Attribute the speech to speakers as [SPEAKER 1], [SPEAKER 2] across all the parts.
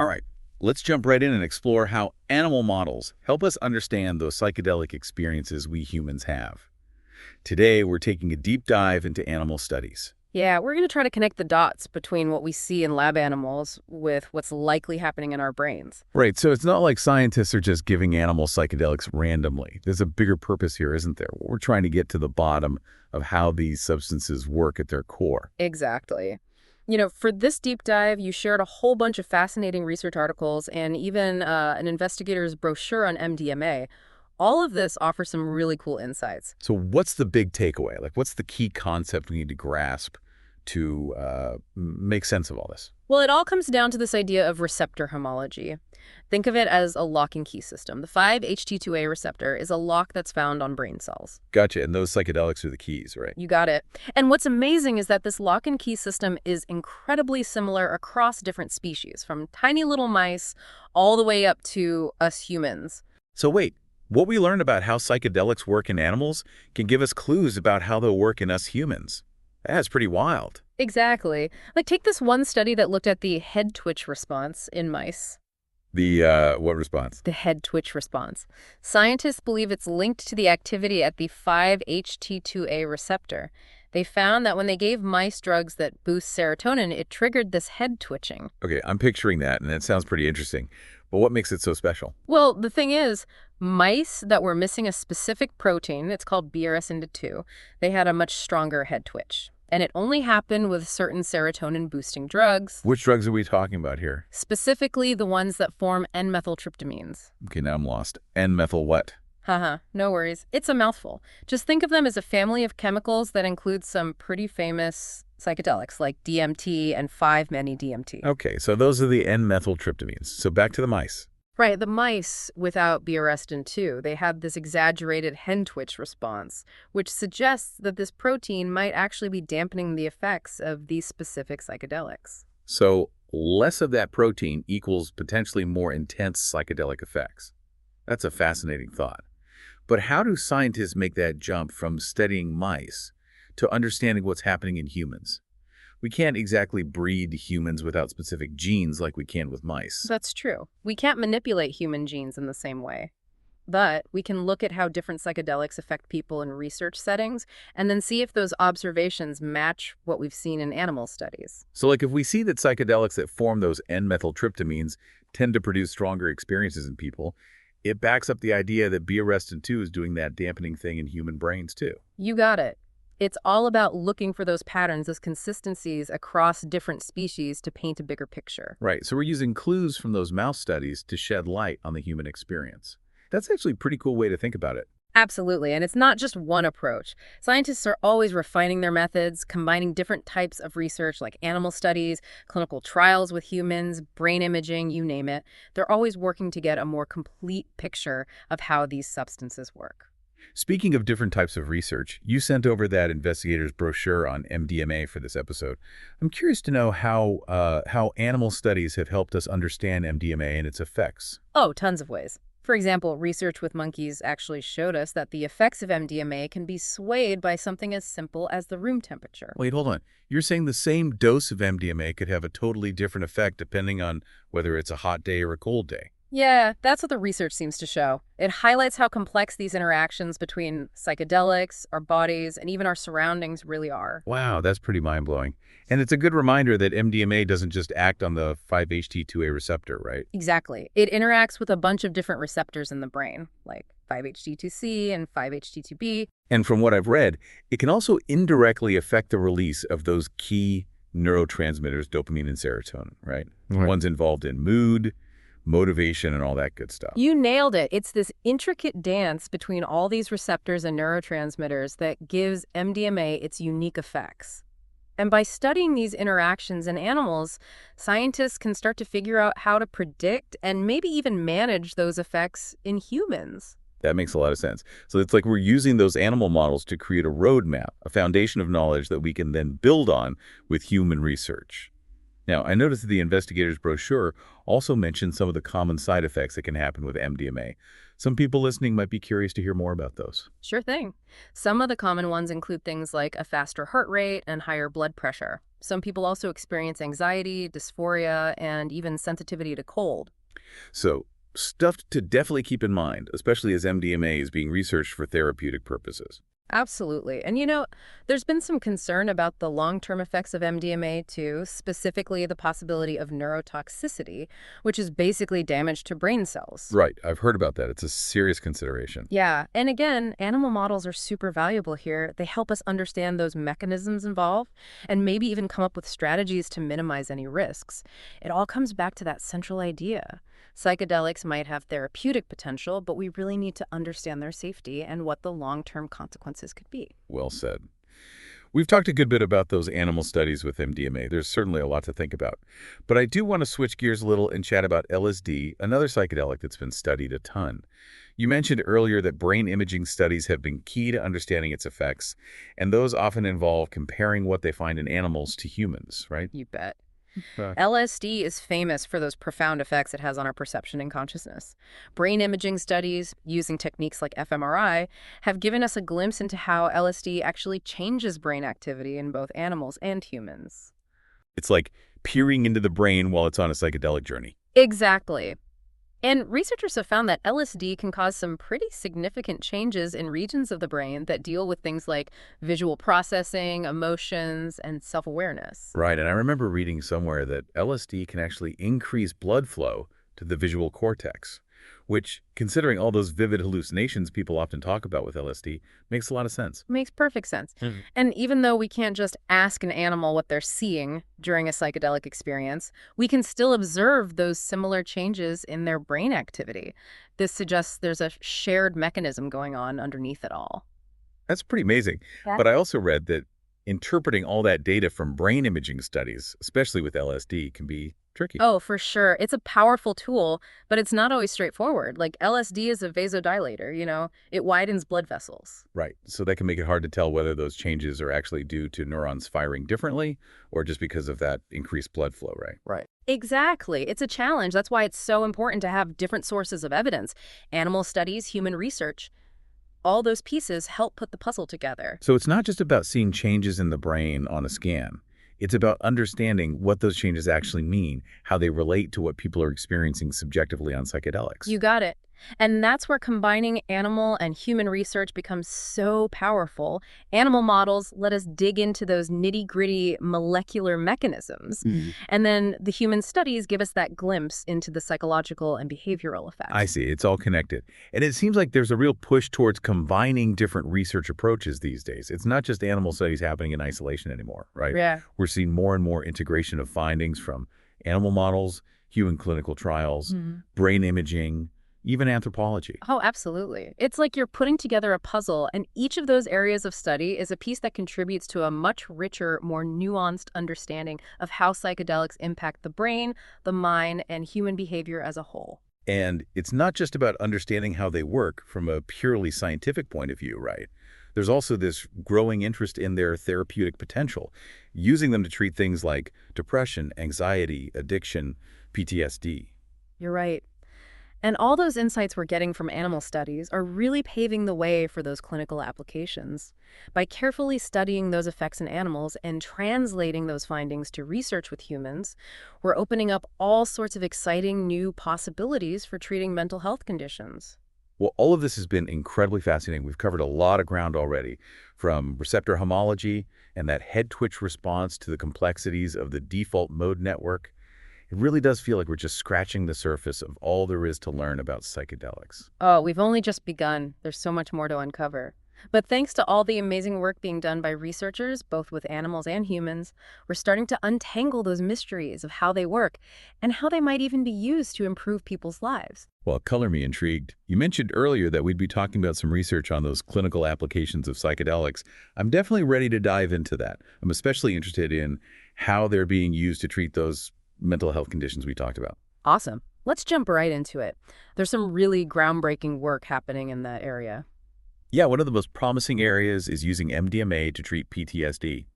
[SPEAKER 1] All right, let's jump right in and explore how animal models help us understand those psychedelic experiences we humans have. Today, we're taking a deep dive into animal studies.
[SPEAKER 2] Yeah, we're going to try to connect the dots between what we see in lab animals with what's likely happening in our brains.
[SPEAKER 1] Right, so it's not like scientists are just giving animal psychedelics randomly. There's a bigger purpose here, isn't there? We're trying to get to the bottom of how these substances work at their core.
[SPEAKER 2] Exactly. For this deep dive, you shared a whole bunch of fascinating research articles and even an investigator's brochure on MDMA. All of this offers some really cool insights.
[SPEAKER 1] So what's the big takeaway? Like, what's the key concept we need to grasp to make sense of all this?
[SPEAKER 2] Well, it all comes down to this idea of receptor homology. Think of it as a lock and key system. The 5-HT2A receptor is a lock that's found on brain cells.
[SPEAKER 1] Gotcha, and those psychedelics are the keys, right?
[SPEAKER 2] You got it. And what's amazing is that this lock and key system is incredibly similar across different species, from tiny little mice all the way up to us humans.
[SPEAKER 1] So wait, what we learned about how psychedelics work in animals can give us clues about how they'll work in us humans. That's pretty wild.
[SPEAKER 2] Exactly. Like, take this one study that looked at the head twitch response in mice.
[SPEAKER 1] The, what response?
[SPEAKER 2] The head twitch response. Scientists believe it's linked to the activity at the 5-HT2A receptor. They found that when they gave mice drugs that boost serotonin, it triggered this head twitching.
[SPEAKER 1] Okay, I'm picturing that, and it sounds pretty interesting. But what makes it so special?
[SPEAKER 2] Well, the thing is, mice that were missing a specific protein, it's called BRSN2, they had a much stronger head twitch. And it only happened with certain serotonin-boosting drugs.
[SPEAKER 1] Which drugs are we talking about here?
[SPEAKER 2] Specifically the ones that form N-methyltryptamines.
[SPEAKER 1] Okay, now I'm lost. N-methyl what?
[SPEAKER 2] Haha, no worries. It's a mouthful. Just think of them as a family of chemicals that include some pretty famous psychedelics like DMT and 5-many-DMT.
[SPEAKER 1] Okay, so those are the N-methyltryptamines. So back to the mice.
[SPEAKER 2] Right, the mice without BRSN2, they had this exaggerated head twitch response, which suggests that this protein might actually be dampening the effects of these specific psychedelics.
[SPEAKER 1] So less of that protein equals potentially more intense psychedelic effects. That's a fascinating thought. But how do scientists make that jump from studying mice to understanding what's happening in humans? We can't exactly breed humans without specific genes like we can with mice.
[SPEAKER 2] That's true. We can't manipulate human genes in the same way. But we can look at how different psychedelics affect people in research settings and then see if those observations match what we've seen in animal studies.
[SPEAKER 1] So like if we see that psychedelics that form those N-methyltryptamines tend to produce stronger experiences in people, it backs up the idea that BRSN2 is doing that dampening thing in human brains too.
[SPEAKER 2] You got it. It's all about looking for those patterns, those consistencies across different species to paint a bigger picture.
[SPEAKER 1] Right, so we're using clues from those mouse studies to shed light on the human experience. That's actually a pretty cool way to think about it.
[SPEAKER 2] Absolutely, and it's not just one approach. Scientists are always refining their methods, combining different types of research like animal studies, clinical trials with humans, brain imaging, you name it. They're always working to get a more complete picture of how these substances work.
[SPEAKER 1] Speaking of different types of research, you sent over that investigator's brochure on MDMA for this episode. I'm curious to know how animal studies have helped us understand MDMA and its effects.
[SPEAKER 2] Oh, tons of ways. For example, research with monkeys actually showed us that the effects of MDMA can be swayed by something as simple as the room temperature.
[SPEAKER 1] Wait, hold on. You're saying the same dose of MDMA could have a totally different effect depending on whether it's a hot day or a cold day.
[SPEAKER 2] Yeah, that's what the research seems to show. It highlights how complex these interactions between psychedelics, our bodies, and even our surroundings really are.
[SPEAKER 1] Wow, that's pretty mind-blowing. And it's a good reminder that MDMA doesn't just act on the 5-HT2A receptor, right?
[SPEAKER 2] Exactly. It interacts with a bunch of different receptors in the brain, like 5-HT2C and 5-HT2B.
[SPEAKER 1] And from what I've read, it can also indirectly affect the release of those key neurotransmitters, dopamine and serotonin, right?
[SPEAKER 3] Right.
[SPEAKER 1] Ones involved in mood, motivation, and all that good stuff.
[SPEAKER 2] You nailed it. It's this intricate dance between all these receptors and neurotransmitters that gives MDMA its unique effects. And by studying these interactions in animals, scientists can start to figure out how to predict and maybe even manage those effects in humans.
[SPEAKER 1] That makes a lot of sense. So it's like we're using those animal models to create a roadmap, a foundation of knowledge that we can then build on with human research. Now, I noticed that the investigator's brochure also mentioned some of the common side effects that can happen with MDMA. Some people listening might be curious to hear more about those.
[SPEAKER 2] Sure thing. Some of the common ones include things like a faster heart rate and higher blood pressure. Some people also experience anxiety, dysphoria, and even sensitivity to cold.
[SPEAKER 1] So, stuff to definitely keep in mind, especially as MDMA is being researched for therapeutic purposes.
[SPEAKER 2] Absolutely. And there's been some concern about the long-term effects of MDMA too, specifically the possibility of neurotoxicity, which is basically damage to brain cells.
[SPEAKER 1] Right, I've heard about that. It's a serious consideration.
[SPEAKER 2] Yeah, and again, animal models are super valuable here. They help us understand those mechanisms involved and maybe even come up with strategies to minimize any risks. It all comes back to that central idea. Psychedelics might have therapeutic potential, but we really need to understand their safety and what the long-term consequences could be.
[SPEAKER 1] Well said. We've talked a good bit about those animal studies with MDMA. There's certainly a lot to think about. But I do want to switch gears a little and chat about LSD, another psychedelic that's been studied a ton. You mentioned earlier that brain imaging studies have been key to understanding its effects, and those often involve comparing what they find in animals to humans, right?
[SPEAKER 2] You bet.
[SPEAKER 1] Uh,
[SPEAKER 2] LSD is famous for those profound effects it has on our perception and consciousness. Brain imaging studies using techniques like fMRI have given us a glimpse into how LSD actually changes brain activity in both animals and humans.
[SPEAKER 1] it's like peering into the brain while it's on a psychedelic journey.
[SPEAKER 2] Exactly. And researchers have found that LSD can cause some pretty significant changes in regions of the brain that deal with things like visual processing, emotions, and self-awareness.
[SPEAKER 1] Right, and I remember reading somewhere that LSD can actually increase blood flow to the visual cortex, which, considering all those vivid hallucinations people often talk about with LSD, makes a lot of sense.
[SPEAKER 2] Makes perfect sense. And even though we can't just ask an animal what they're seeing during a psychedelic experience, we can still observe those similar changes in their brain activity. This suggests there's a shared mechanism going on underneath it all.
[SPEAKER 1] That's pretty amazing.
[SPEAKER 2] Yeah.
[SPEAKER 1] But I also read that interpreting all that data from brain imaging studies, especially with LSD, can be tricky.
[SPEAKER 2] Oh, for sure. It's a powerful tool, but it's not always straightforward. Like LSD is a vasodilator, it widens blood vessels.
[SPEAKER 1] Right. So that can make it hard to tell whether those changes are actually due to neurons firing differently or just because of that increased blood flow, right?
[SPEAKER 2] Right. Exactly. It's a challenge. That's why it's so important to have different sources of evidence. Animal studies, human research. All those pieces help put the puzzle together.
[SPEAKER 1] So it's not just about seeing changes in the brain on a scan. It's about understanding what those changes actually mean, how they relate to what people are experiencing subjectively on psychedelics.
[SPEAKER 2] You got it. And that's where combining animal and human research becomes so powerful. Animal models let us dig into those nitty-gritty molecular mechanisms. And then the human studies give us that glimpse into the psychological and behavioral effects.
[SPEAKER 1] I see. It's all connected. And it seems like there's a real push towards combining different research approaches these days. It's not just animal studies happening in isolation anymore, right?
[SPEAKER 2] Yeah.
[SPEAKER 1] We're seeing more and more integration of findings from animal models, human clinical trials, brain imaging, even anthropology.
[SPEAKER 2] Oh, absolutely. It's like you're putting together a puzzle, and each of those areas of study is a piece that contributes to a much richer, more nuanced understanding of how psychedelics impact the brain, the mind, and human behavior as a whole.
[SPEAKER 1] And it's not just about understanding how they work from a purely scientific point of view, right? There's also this growing interest in their therapeutic potential, using them to treat things like depression, anxiety, addiction, PTSD.
[SPEAKER 2] You're right. And all those insights we're getting from animal studies are really paving the way for those clinical applications. By carefully studying those effects in animals and translating those findings to research with humans, we're opening up all sorts of exciting new possibilities for treating mental health conditions.
[SPEAKER 1] Well, all of this has been incredibly fascinating. We've covered a lot of ground already, from receptor homology and that head twitch response to the complexities of the default mode network. It really does feel like we're just scratching the surface of all there is to learn about psychedelics.
[SPEAKER 2] Oh, we've only just begun. There's so much more to uncover. But thanks to all the amazing work being done by researchers, both with animals and humans, we're starting to untangle those mysteries of how they work and how they might even be used to improve people's lives.
[SPEAKER 1] Well, color me intrigued. You mentioned earlier that we'd be talking about some research on those clinical applications of psychedelics. I'm definitely ready to dive into that. I'm especially interested in how they're being used to treat those mental health conditions we talked about.
[SPEAKER 2] Awesome. Let's jump right into it. There's some really groundbreaking work happening in that area.
[SPEAKER 1] Yeah, one of the most promising areas is using MDMA to treat PTSD.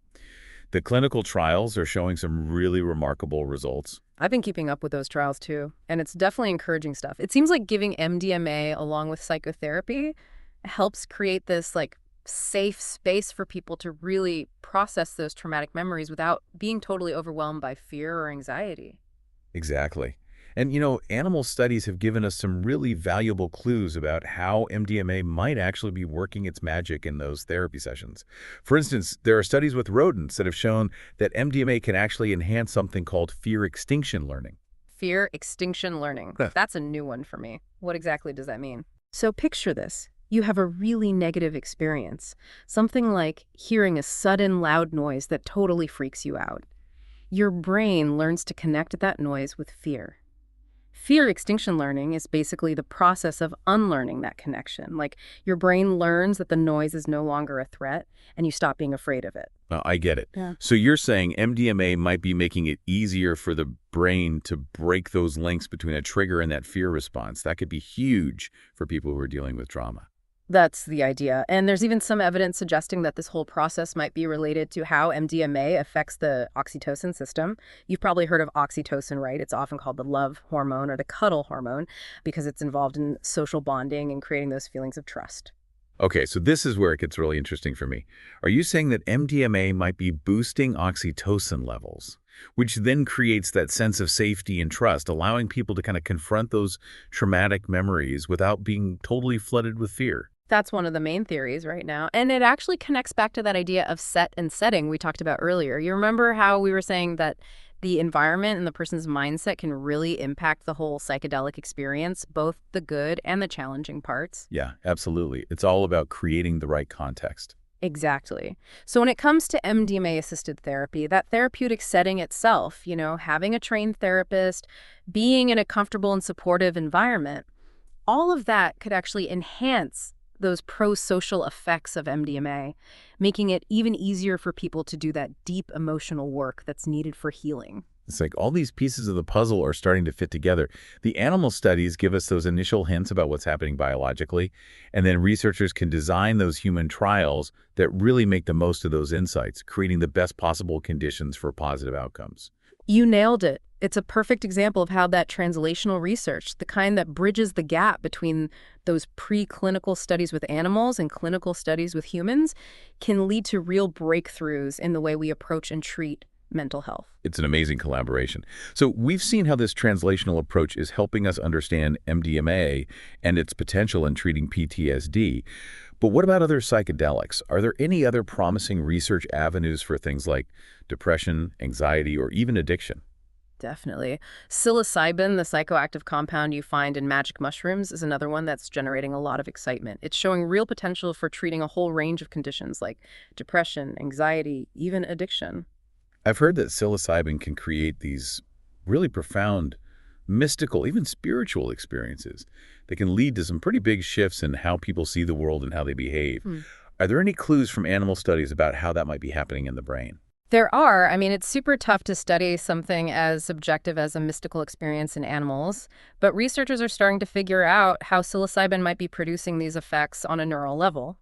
[SPEAKER 1] The clinical trials are showing some really remarkable results.
[SPEAKER 2] I've been keeping up with those trials too, and it's definitely encouraging stuff. It seems like giving MDMA along with psychotherapy helps create this safe space for people to really process those traumatic memories without being totally overwhelmed by fear or anxiety.
[SPEAKER 1] Exactly. And, animal studies have given us some really valuable clues about how MDMA might actually be working its magic in those therapy sessions. For instance, there are studies with rodents that have shown that MDMA can actually enhance something called fear extinction learning.
[SPEAKER 2] Fear extinction learning.
[SPEAKER 1] Huh.
[SPEAKER 2] That's a new one for me. What exactly does that mean? So picture this. You have a really negative experience, something like hearing a sudden loud noise that totally freaks you out. Your brain learns to connect that noise with fear. Fear extinction learning is basically the process of unlearning that connection. Like your brain learns that the noise is no longer a threat and you stop being afraid of it.
[SPEAKER 1] I get it.
[SPEAKER 2] Yeah.
[SPEAKER 1] So you're saying MDMA might be making it easier for the brain to break those links between a trigger and that fear response. That could be huge for people who are dealing with trauma.
[SPEAKER 2] That's the idea. And there's even some evidence suggesting that this whole process might be related to how MDMA affects the oxytocin system. You've probably heard of oxytocin, right? It's often called the love hormone or the cuddle hormone because it's involved in social bonding and creating those feelings of trust.
[SPEAKER 1] Okay, so this is where it gets really interesting for me. Are you saying that MDMA might be boosting oxytocin levels, which then creates that sense of safety and trust, allowing people to kind of confront those traumatic memories without being totally flooded with fear?
[SPEAKER 2] That's one of the main theories right now. And it actually connects back to that idea of set and setting we talked about earlier. You remember how we were saying that the environment and the person's mindset can really impact the whole psychedelic experience, both the good and the challenging parts?
[SPEAKER 1] Yeah, absolutely. It's all about creating the right context.
[SPEAKER 2] Exactly. So when it comes to MDMA-assisted therapy, that therapeutic setting itself, having a trained therapist, being in a comfortable and supportive environment, all of that could actually enhance those pro-social effects of MDMA, making it even easier for people to do that deep emotional work that's needed for healing.
[SPEAKER 1] It's like all these pieces of the puzzle are starting to fit together. The animal studies give us those initial hints about what's happening biologically, and then researchers can design those human trials that really make the most of those insights, creating the best possible conditions for positive outcomes.
[SPEAKER 2] You nailed it. It's a perfect example of how that translational research, the kind that bridges the gap between those preclinical studies with animals and clinical studies with humans, can lead to real breakthroughs in the way we approach and treat mental health.
[SPEAKER 1] It's an amazing collaboration. So we've seen how this translational approach is helping us understand MDMA and its potential in treating PTSD. But what about other psychedelics? Are there any other promising research avenues for things like depression, anxiety, or even addiction?
[SPEAKER 2] Definitely. Psilocybin, the psychoactive compound you find in magic mushrooms, is another one that's generating a lot of excitement. It's showing real potential for treating a whole range of conditions like depression, anxiety, even addiction.
[SPEAKER 1] I've heard that psilocybin can create these really profound, mystical, even spiritual experiences that can lead to some pretty big shifts in how people see the world and how they behave. Are there any clues from animal studies about how that might be happening in the brain?
[SPEAKER 2] There are. I mean, it's super tough to study something as subjective as a mystical experience in animals, but researchers are starting to figure out how psilocybin might be producing these effects on a neural level.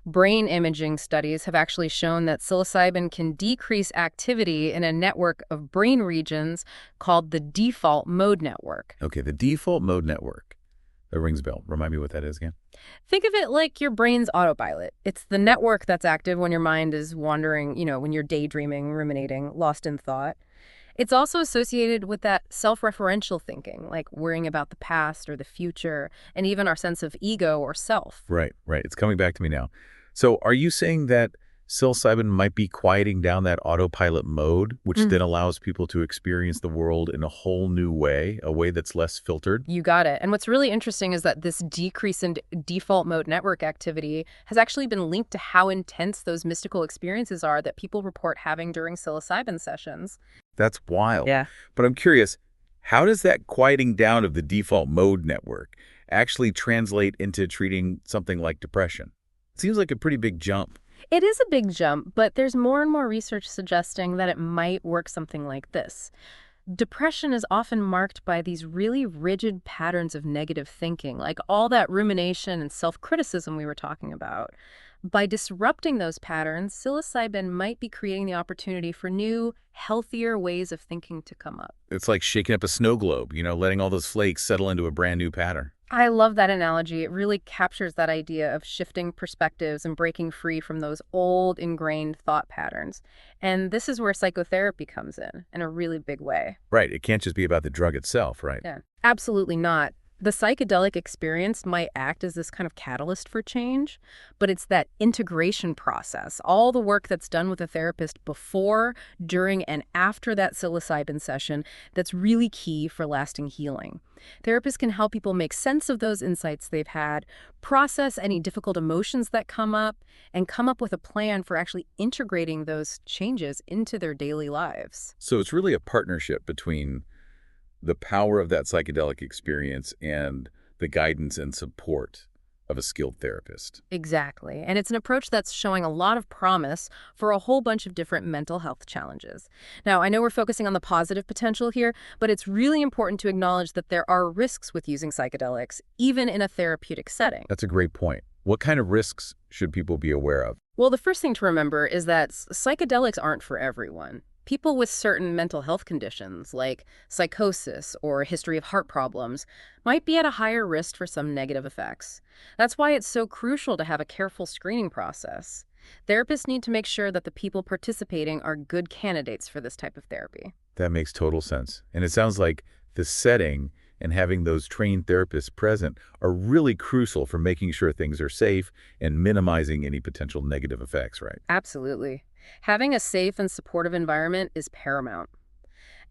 [SPEAKER 2] Brain imaging studies have actually shown that psilocybin can decrease activity in a network of brain regions called the default mode network.
[SPEAKER 1] Okay, the default mode network. That rings a bell. Remind me what that is again.
[SPEAKER 2] Think of it like your brain's autopilot. It's the network that's active when your mind is wandering, when you're daydreaming, ruminating, lost in thought. It's also associated with that self-referential thinking, like worrying about the past or the future, and even our sense of ego or self.
[SPEAKER 1] Right, right. It's coming back to me now. So are you saying that psilocybin might be quieting down that autopilot mode, which then allows people to experience the world in a whole new way, a way that's less filtered?
[SPEAKER 2] You got it. And what's really interesting is that this decrease in default mode network activity has actually been linked to how intense those mystical experiences are that people report having during psilocybin sessions.
[SPEAKER 1] That's wild.
[SPEAKER 2] Yeah.
[SPEAKER 1] But I'm curious, how does that quieting down of the default mode network actually translate into treating something like depression? It seems like a pretty big jump.
[SPEAKER 2] It is a big jump, but there's more and more research suggesting that it might work something like this. Depression is often marked by these really rigid patterns of negative thinking, like all that rumination and self-criticism we were talking about. By disrupting those patterns, psilocybin might be creating the opportunity for new, healthier ways of thinking to come up.
[SPEAKER 1] It's like shaking up a snow globe, letting all those flakes settle into a brand new pattern.
[SPEAKER 2] I love that analogy. It really captures that idea of shifting perspectives and breaking free from those old ingrained thought patterns. And this is where psychotherapy comes in a really big way.
[SPEAKER 1] Right. It can't just be about the drug itself, right?
[SPEAKER 2] Yeah, absolutely not. The psychedelic experience might act as this kind of catalyst for change, but it's that integration process, all the work that's done with a therapist before, during, and after that psilocybin session that's really key for lasting healing. Therapists can help people make sense of those insights they've had, process any difficult emotions that come up, and come up with a plan for actually integrating those changes into their daily lives.
[SPEAKER 1] So it's really a partnership between the power of that psychedelic experience and the guidance and support of a skilled therapist.
[SPEAKER 2] Exactly. And it's an approach that's showing a lot of promise for a whole bunch of different mental health challenges. Now, I know we're focusing on the positive potential here, but it's really important to acknowledge that there are risks with using psychedelics, even in a therapeutic setting.
[SPEAKER 1] That's a great point. What kind of risks should people be aware of?
[SPEAKER 2] Well, the first thing to remember is that psychedelics aren't for everyone. People with certain mental health conditions, like psychosis or a history of heart problems, might be at a higher risk for some negative effects. That's why it's so crucial to have a careful screening process. Therapists need to make sure that the people participating are good candidates for this type of therapy.
[SPEAKER 1] That makes total sense. And it sounds like the setting and having those trained therapists present are really crucial for making sure things are safe and minimizing any potential negative effects, right?
[SPEAKER 2] Absolutely. Having a safe and supportive environment is paramount.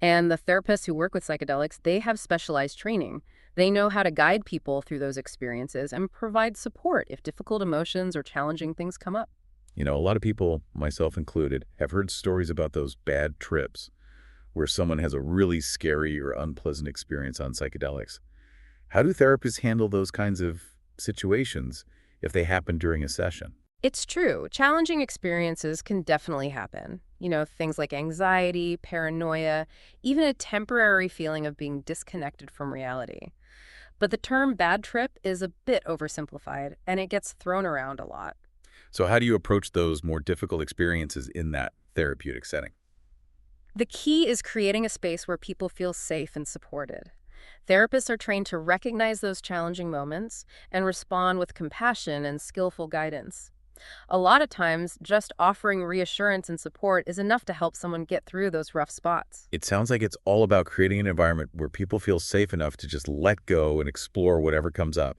[SPEAKER 2] And the therapists who work with psychedelics, they have specialized training. They know how to guide people through those experiences and provide support if difficult emotions or challenging things come up.
[SPEAKER 1] A lot of people, myself included, have heard stories about those bad trips where someone has a really scary or unpleasant experience on psychedelics. How do therapists handle those kinds of situations if they happen during a session?
[SPEAKER 2] It's true. Challenging experiences can definitely happen. Things like anxiety, paranoia, even a temporary feeling of being disconnected from reality. But the term bad trip is a bit oversimplified, and it gets thrown around a lot.
[SPEAKER 1] So how do you approach those more difficult experiences in that therapeutic setting?
[SPEAKER 2] The key is creating a space where people feel safe and supported. Therapists are trained to recognize those challenging moments and respond with compassion and skillful guidance. A lot of times, just offering reassurance and support is enough to help someone get through those rough spots.
[SPEAKER 1] It sounds like it's all about creating an environment where people feel safe enough to just let go and explore whatever comes up,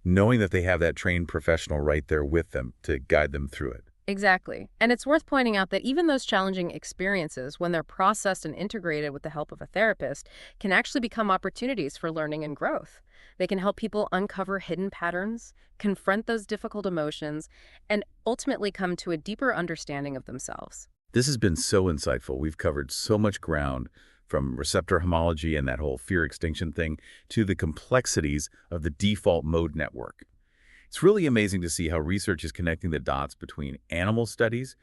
[SPEAKER 1] knowing that they have that trained professional right there with them to guide them through it.
[SPEAKER 2] Exactly. And it's worth pointing out that even those challenging experiences, when they're processed and integrated with the help of a therapist, can actually become opportunities for learning and growth. They can help people uncover hidden patterns, confront those difficult emotions, and ultimately come to a deeper understanding of themselves.
[SPEAKER 1] This has been so insightful. We've covered so much ground, from receptor homology and that whole fear extinction thing to the complexities of the default mode network. It's really amazing to see how research is connecting the dots between animal studies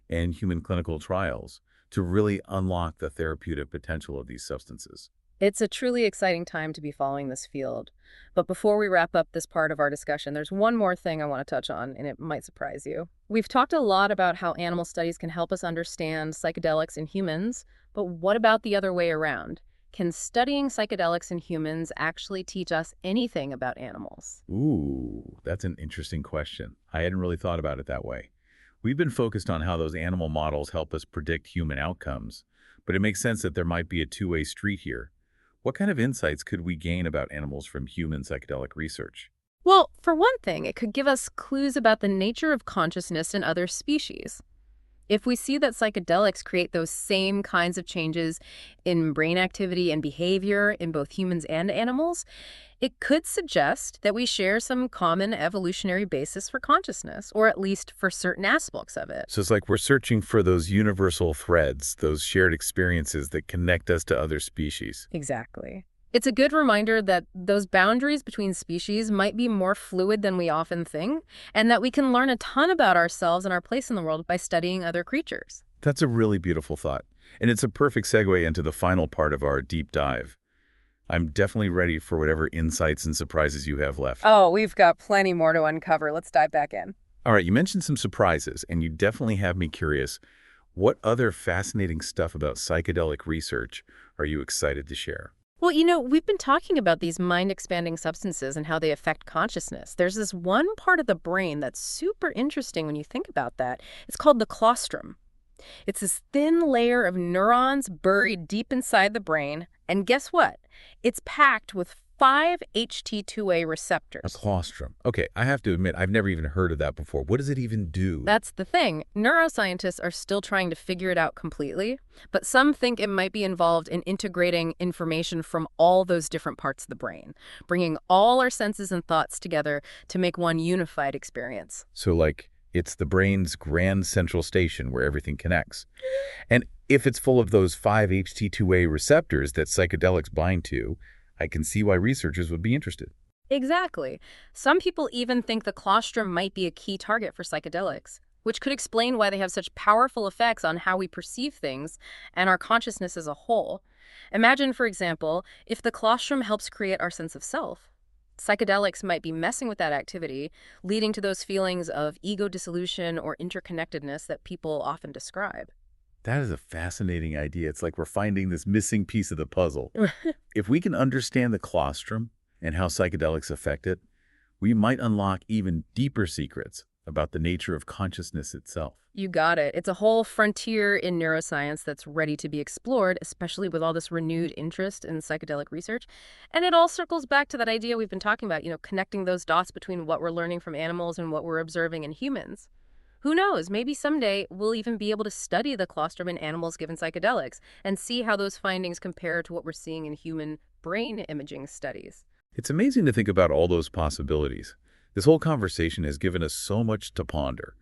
[SPEAKER 1] and human clinical trials to really unlock the therapeutic potential of these substances.
[SPEAKER 2] It's a truly exciting time to be following this field. But before we wrap up this part of our discussion, there's one more thing I want to touch on, and it might surprise you. We've talked a lot about how animal studies can help us understand psychedelics in humans, but what about the other way around? Can studying psychedelics in humans actually teach us anything about animals?
[SPEAKER 1] Ooh, that's an interesting question. I hadn't really thought about it that way. We've been focused on how those animal models help us predict human outcomes, but it makes sense that there might be a two-way street here. What kind of insights could we gain about animals from human psychedelic research?
[SPEAKER 2] Well, for one thing, it could give us clues about the nature of consciousness in other species. If we see that psychedelics create those same kinds of changes in brain activity and behavior in both humans and animals, it could suggest that we share some common evolutionary basis for consciousness, or at least for certain aspects of it.
[SPEAKER 1] So it's like we're searching for those universal threads, those shared experiences that connect us to other species.
[SPEAKER 2] Exactly. It's a good reminder that those boundaries between species might be more fluid than we often think, and that we can learn a ton about ourselves and our place in the world by studying other creatures.
[SPEAKER 1] That's a really beautiful thought, and it's a perfect segue into the final part of our deep dive. I'm definitely ready for whatever insights and surprises you have left.
[SPEAKER 2] Oh, we've got plenty more to uncover. Let's dive back in.
[SPEAKER 1] All right, you mentioned some surprises, and you definitely have me curious. What other fascinating stuff about psychedelic research are you excited to share?
[SPEAKER 2] Well, we've been talking about these mind-expanding substances and how they affect consciousness. There's this one part of the brain that's super interesting when you think about that. It's called the claustrum. It's this thin layer of neurons buried deep inside the brain. And guess what? It's packed with 5-HT2A
[SPEAKER 1] A
[SPEAKER 2] receptors.
[SPEAKER 1] claustrum. Okay, I have to admit, I've never even heard of that before. What does it even do?
[SPEAKER 2] That's the thing. Neuroscientists are still trying to figure it out completely, but some think it might be involved in integrating information from all those different parts of the brain, bringing all our senses and thoughts together to make one unified experience.
[SPEAKER 1] So, like, it's the brain's grand central station where everything connects. And if it's full of those 5-HT2A receptors that psychedelics bind to, I can see why researchers would be interested.
[SPEAKER 2] Exactly. Some people even think the claustrum might be a key target for psychedelics, which could explain why they have such powerful effects on how we perceive things and our consciousness as a whole. Imagine, for example, if the claustrum helps create our sense of self. Psychedelics might be messing with that activity, leading to those feelings of ego dissolution or interconnectedness that people often describe.
[SPEAKER 1] That is a fascinating idea. It's like we're finding this missing piece of the puzzle. If we can understand the claustrum and how psychedelics affect it, we might unlock even deeper secrets about the nature of consciousness itself.
[SPEAKER 2] You got it. It's a whole frontier in neuroscience that's ready to be explored, especially with all this renewed interest in psychedelic research. And it all circles back to that idea we've been talking about, connecting those dots between what we're learning from animals and what we're observing in humans. Who knows, maybe someday we'll even be able to study the claustrum in animals given psychedelics and see how those findings compare to what we're seeing in human brain imaging studies.
[SPEAKER 1] It's amazing to think about all those possibilities. This whole conversation has given us so much to ponder,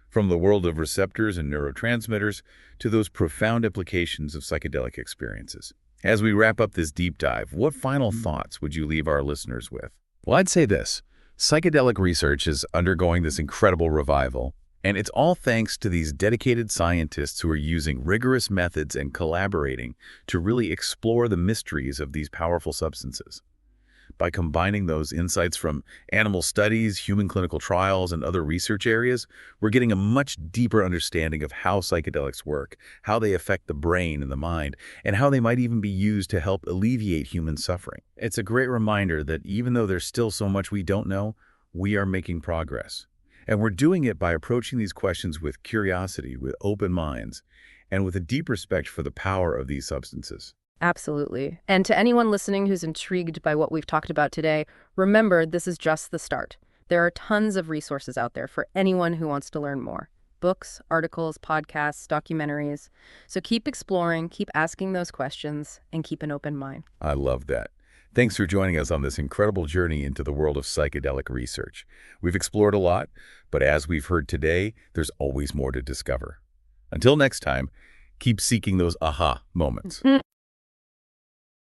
[SPEAKER 1] from the world of receptors and neurotransmitters to those profound implications of psychedelic experiences. As we wrap up this deep dive, what final thoughts would you leave our listeners with? Well, I'd say this. Psychedelic research is undergoing this incredible revival, and it's all thanks to these dedicated scientists who are using rigorous methods and collaborating to really explore the mysteries of these powerful substances. By combining those insights from animal studies, human clinical trials, and other research areas, we're getting a much deeper understanding of how psychedelics work, how they affect the brain and the mind, and how they might even be used to help alleviate human suffering. It's a great reminder that even though there's still so much we don't know, we are making progress. And we're doing it by approaching these questions with curiosity, with open minds, and with a deep respect for the power of these substances.
[SPEAKER 2] Absolutely. And to anyone listening who's intrigued by what we've talked about today, remember this is just the start. There are tons of resources out there for anyone who wants to learn more. Books, articles, podcasts, documentaries. So keep exploring, keep asking those questions, and keep an open mind.
[SPEAKER 1] I love that. Thanks for joining us on this incredible journey into the world of psychedelic research. We've explored a lot, but as we've heard today, there's always more to discover. Until next time, keep seeking those aha moments.